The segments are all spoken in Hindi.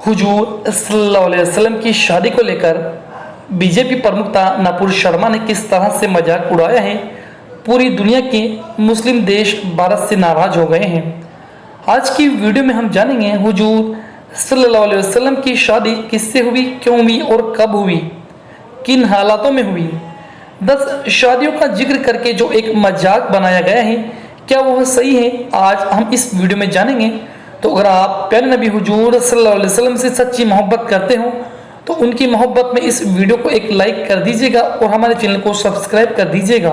हुजूर सल्लल्लाहु अलैहि वसल्लम की शादी को लेकर बीजेपी प्रमुखता नपुर शर्मा ने किस तरह से मजाक उड़ाया है। पूरी दुनिया के मुस्लिम देश भारत से नाराज हो गए हैं। आज की वीडियो में हम जानेंगे हुजूर सल्लल्लाहु अलैहि वसल्लम की शादी किससे हुई, क्यों हुई और कब हुई, किन हालातों में हुई। 10 शादियों का जिक्र करके जो एक मजाक बनाया गया है, क्या वह सही है, आज हम इस वीडियो में जानेंगे। तो अगर आप प्यारे नबी हुजूर सल्लल्लाहु अलैहि वसल्लम से सच्ची मोहब्बत करते हो तो उनकी मोहब्बत में इस वीडियो को एक लाइक कर दीजिएगा और हमारे चैनल को सब्सक्राइब कर दीजिएगा।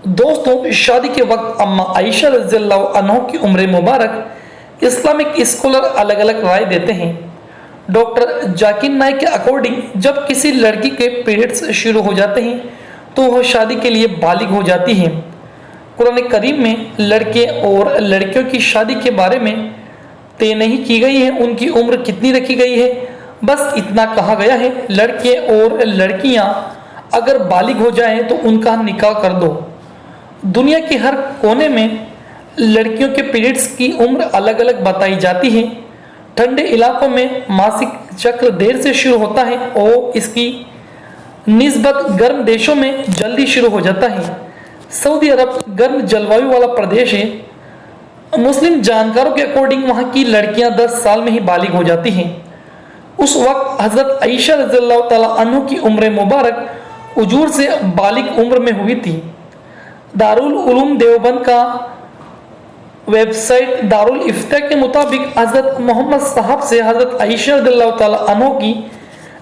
दोस्तों, शादी के वक्त अम्मा आयशा रज़ियल्लाहु अन्हा की उम्र मुबारक इस्लामिक स्कॉलर अलग अलग राय देते हैं। डॉक्टर जाकिर नाइक के अकॉर्डिंग जब किसी लड़की के पीरियड्स शुरू हो जाते हैं तो वह शादी के लिए बालिग हो जाती है। कुरान करीम में लड़के और लड़कियों की शादी के बारे में तय नहीं की गई है, उनकी उम्र कितनी रखी गई है। बस इतना कहा गया है, लड़के और लड़कियां अगर बालिग हो जाएं तो उनका निकाह कर दो। दुनिया के हर कोने में लड़कियों के पीरियड्स की उम्र अलग अलग बताई जाती है। ठंडे इलाकों में मासिक चक्र देर से शुरू होता है और इसकी निस्बत गर्म देशों में जल्दी शुरू हो जाता है। सऊदी अरब गर्म जलवायु वाला प्रदेश है। मुस्लिम जानकारों के अकॉर्डिंग वहाँ की लड़कियां 10 साल में ही बालिग हो जाती हैं। उस वक्त हजरत आयशा रज़ियल्लाहु ताला अन्हा की उम्र मुबारक हुजूर से बालिग उम्र में हुई थी। दारुल उलूम देवबंद का वेबसाइट दारुल इफ्ता के मुताबिक हजरत मोहम्मद साहब से हजरत आयशा रज़ियल्लाहु ताला अन्हा की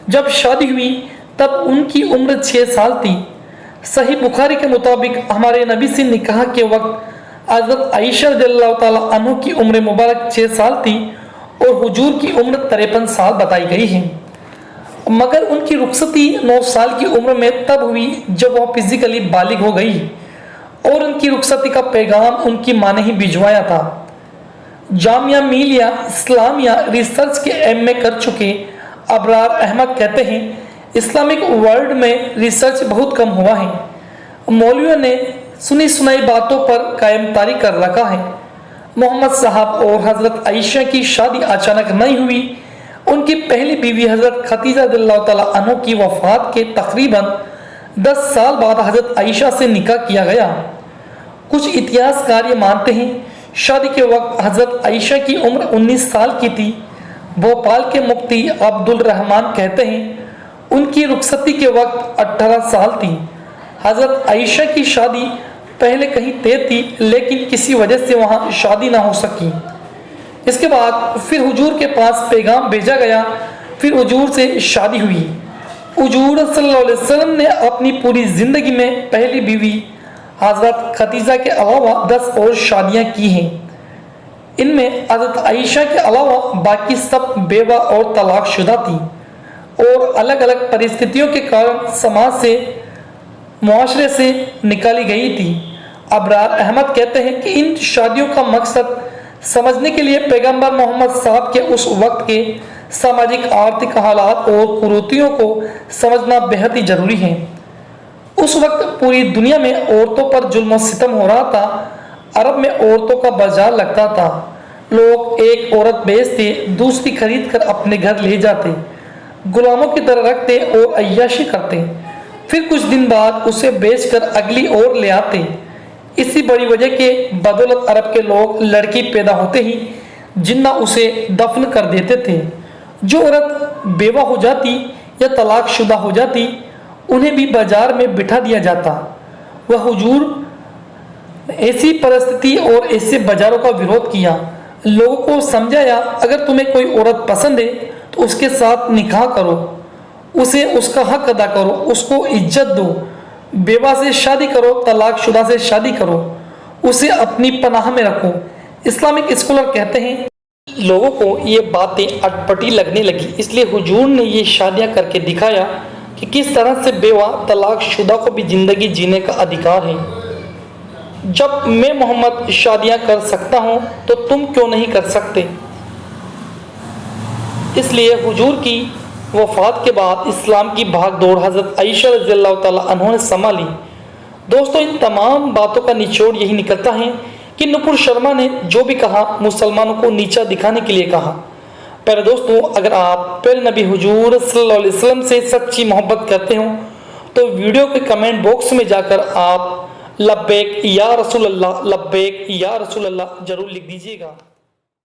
जब शादी हुई तब उनकी उम्र 6 साल थी। सही बुखारी के मुताबिक हमारे नबी से निकाह के वक्त हजरत आयशा रज़ियल्लाहु ताला अन्हा की उम्र मुबारक 6 साल थी और हुजूर की उम्र 53 साल बताई गई है। मगर उनकी रुखसती 9 साल की उम्र में तब हुई जब वह फिजिकली बालिग हो गई और उनकी रुखसती का पैगाम उनकी मां ने ही भिजवाया था। जामिया मिलिया इस्लामिया रिसर्च के एमए कर चुके अबरार अहमद कहते हैं, इस्लामिक वर्ल्ड में रिसर्च बहुत कम हुआ है। मौलवियों ने सुनी सुनाई बातों पर कायम तारी कर रखा है। मोहम्मद साहब और हजरत आयशा की शादी अचानक नहीं हुई। उनकी पहली बीवी हजरत खदीजा रज़ियल्लाहु ताला अन्हा की वफात के तकरीबन 10 साल बाद हजरत आयशा से निकाह किया गया। कुछ इतिहासकार ये मानते हैं शादी के वक्त हजरत आयशा की उम्र 19 साल की थी। भोपाल के मुफ्ती अब्दुल रहमान कहते हैं उनकी रुखसती के वक्त 18 साल थी। हजरत आयशा की शादी पहले कहीं तय थी लेकिन किसी वजह से वहां शादी ना हो सकी। इसके बाद फिर हुजूर के पास पैगाम भेजा गया, फिर हुजूर से शादी हुई। हुजूर सल्लल्लाहु अलैहि वसल्लम ने अपनी पूरी जिंदगी में पहली बीवी हजरत खदीजा के अलावा 10 और शादियां की हैं। इनमें हजरत आयशा के अलावा बाकी सब बेवा और तलाकशुदा थी और अलग अलग परिस्थितियों के कारण समाज से मुआशरे से निकाली गई थी। अबरार अहमद कहते हैं कि इन शादियों का मकसद समझने के लिए पैगंबर मोहम्मद साहब के उस वक्त के सामाजिक आर्थिक हालात और कुरीतियों को समझना बेहद ही जरूरी है। उस वक्त पूरी दुनिया में औरतों पर जुल्म सितम हो रहा था। अरब में औरतों का बाजार लगता था। लोग एक औरत बेचते, दूसरी खरीद कर अपने घर ले जाते, गुलामों की तरह रखते और अय्याशी करते। फिर कुछ दिन बाद उसे बेचकर अगली और ले आते। इसी बड़ी वजह के बदौलत अरब के लोग लड़की पैदा होते ही जिन्ना उसे दफन कर देते थे। जो औरत बेवा हो जाती या तलाकशुदा हो जाती उन्हें भी बाजार में बिठा दिया जाता। वह हुजूर ऐसी परिस्थिति और ऐसे बाजारों का विरोध किया, लोगों को समझाया अगर तुम्हें कोई औरत पसंद है तो उसके साथ निकाह करो, उसे उसका हक अदा करो, उसको इज्जत दो। बेवा से शादी करो, तलाकशुदा से शादी करो, उसे अपनी पनाह में रखो। इस्लामिक स्कॉलर कहते हैं लोगों को ये बातें अटपटी लगने लगी, इसलिए हुजूर ने ये शादियां करके दिखाया कि किस तरह से बेवा तलाकशुदा को भी जिंदगी जीने का अधिकार है। जब मैं मोहम्मद शादियां कर सकता हूं तो तुम क्यों नहीं कर सकते। इसलिए हुजूर की वफात के बाद इस्लाम की भागदौड़ हजरत आयशा रज़ियल्लाहु ताला अन्हा ने संभाली। दोस्तों, इन तमाम बातों का निचोड़ यही निकलता है कि नुपुर शर्मा ने जो भी कहा मुसलमानों को नीचा दिखाने के लिए कहा। प्यारे दोस्तों, अगर आप प्यारे नबी हुजूर सल्लल्लाहु अलैहि वसल्लम से सच्ची मोहब्बत करते हो तो वीडियो के कमेंट बॉक्स में जाकर आप लब्बैक या रसूल अल्लाह, लब्बैक या रसूल अल्लाह जरूर लिख दीजिएगा।